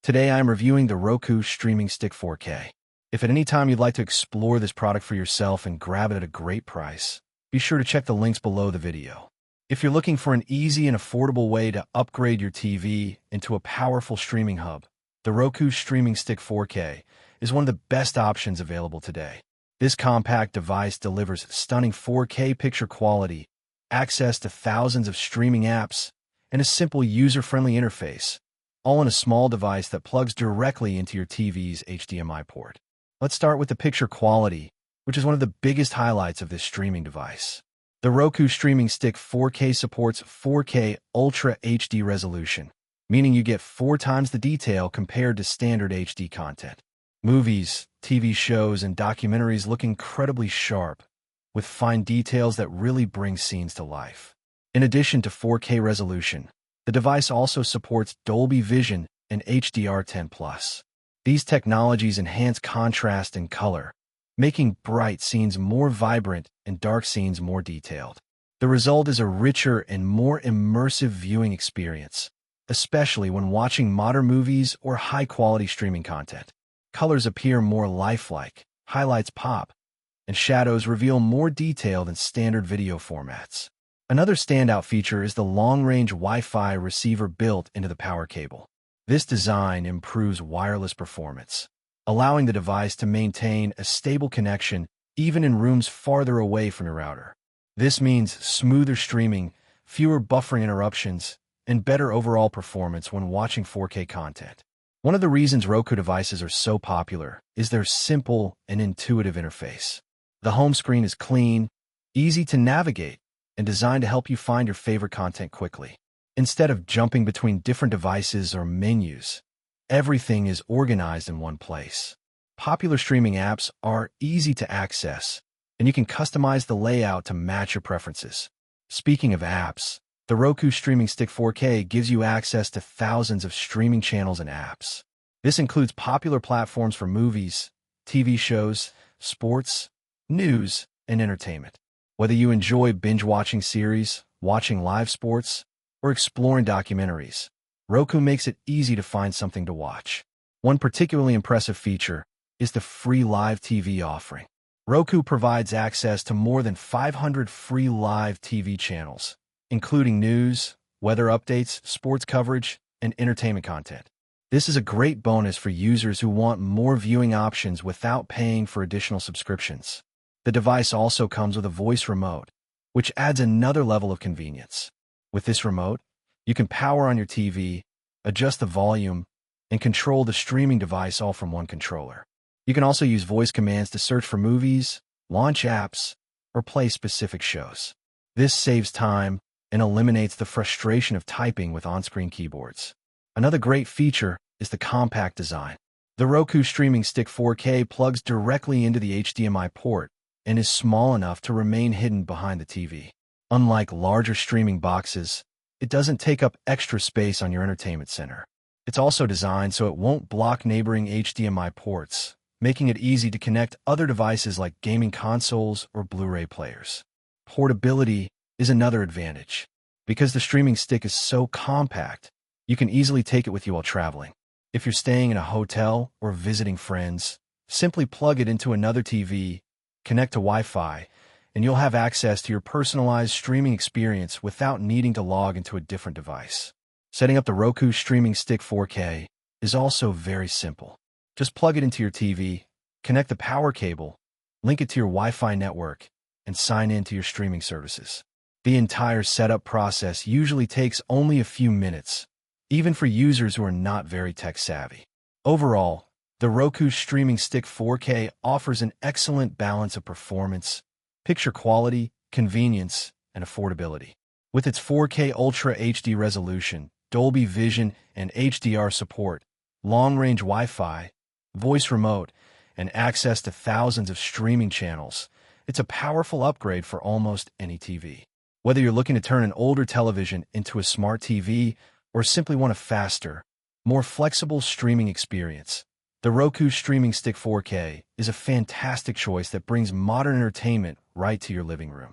Today I am reviewing the Roku Streaming Stick 4K. If at any time you'd like to explore this product for yourself and grab it at a great price, be sure to check the links below the video. If you're looking for an easy and affordable way to upgrade your TV into a powerful streaming hub, the Roku Streaming Stick 4K is one of the best options available today. This compact device delivers stunning 4K picture quality, access to thousands of streaming apps, and a simple user-friendly interface, all in a small device that plugs directly into your TV's HDMI port. Let's start with the picture quality, which is one of the biggest highlights of this streaming device. The Roku Streaming Stick 4K supports 4K Ultra HD resolution, meaning you get 4 times the detail compared to standard HD content. Movies, TV shows, and documentaries look incredibly sharp, with fine details that really bring scenes to life. In addition to 4K resolution, the device also supports Dolby Vision and HDR10+. These technologies enhance contrast and color, making bright scenes more vibrant and dark scenes more detailed. The result is a richer and more immersive viewing experience, especially when watching modern movies or high-quality streaming content. Colors appear more lifelike, highlights pop, and shadows reveal more detail than standard video formats. Another standout feature is the long-range Wi-Fi receiver built into the power cable. This design improves wireless performance, allowing the device to maintain a stable connection even in rooms farther away from your router. This means smoother streaming, fewer buffering interruptions, and better overall performance when watching 4K content. One of the reasons Roku devices are so popular is their simple and intuitive interface. The home screen is clean, easy to navigate, and designed to help you find your favorite content quickly. Instead of jumping between different devices or menus, everything is organized in one place. Popular streaming apps are easy to access, and you can customize the layout to match your preferences. Speaking of apps, the Roku Streaming Stick 4K gives you access to thousands of streaming channels and apps. This includes popular platforms for movies, TV shows, sports, news, and entertainment. Whether you enjoy binge-watching series, watching live sports, or exploring documentaries, Roku makes it easy to find something to watch. One particularly impressive feature is the free live TV offering. Roku provides access to more than 500 free live TV channels, including news, weather updates, sports coverage, and entertainment content. This is a great bonus for users who want more viewing options without paying for additional subscriptions. The device also comes with a voice remote, which adds another level of convenience. With this remote, you can power on your TV, adjust the volume, and control the streaming device all from one controller. You can also use voice commands to search for movies, launch apps, or play specific shows. This saves time and eliminates the frustration of typing with on-screen keyboards. Another great feature is the compact design. The Roku Streaming Stick 4K plugs directly into the HDMI port and is small enough to remain hidden behind the TV. Unlike larger streaming boxes, it doesn't take up extra space on your entertainment center. It's also designed so it won't block neighboring HDMI ports, making it easy to connect other devices like gaming consoles or Blu-ray players. Portability is another advantage. Because the streaming stick is so compact, you can easily take it with you while traveling. If you're staying in a hotel or visiting friends, simply plug it into another TV, connect to Wi-Fi, and you'll have access to your personalized streaming experience without needing to log into a different device. Setting up the Roku Streaming Stick 4K is also very simple. Just plug it into your TV, connect the power cable, link it to your Wi-Fi network, and sign in to your streaming services. The entire setup process usually takes only a few minutes, even for users who are not very tech-savvy. Overall, the Roku Streaming Stick 4K offers an excellent balance of performance, picture quality, convenience, and affordability. With its 4K Ultra HD resolution, Dolby Vision and HDR support, long-range Wi-Fi, voice remote, and access to thousands of streaming channels, it's a powerful upgrade for almost any TV. Whether you're looking to turn an older television into a smart TV or simply want a faster, more flexible streaming experience, the Roku Streaming Stick 4K is a fantastic choice that brings modern entertainment right to your living room.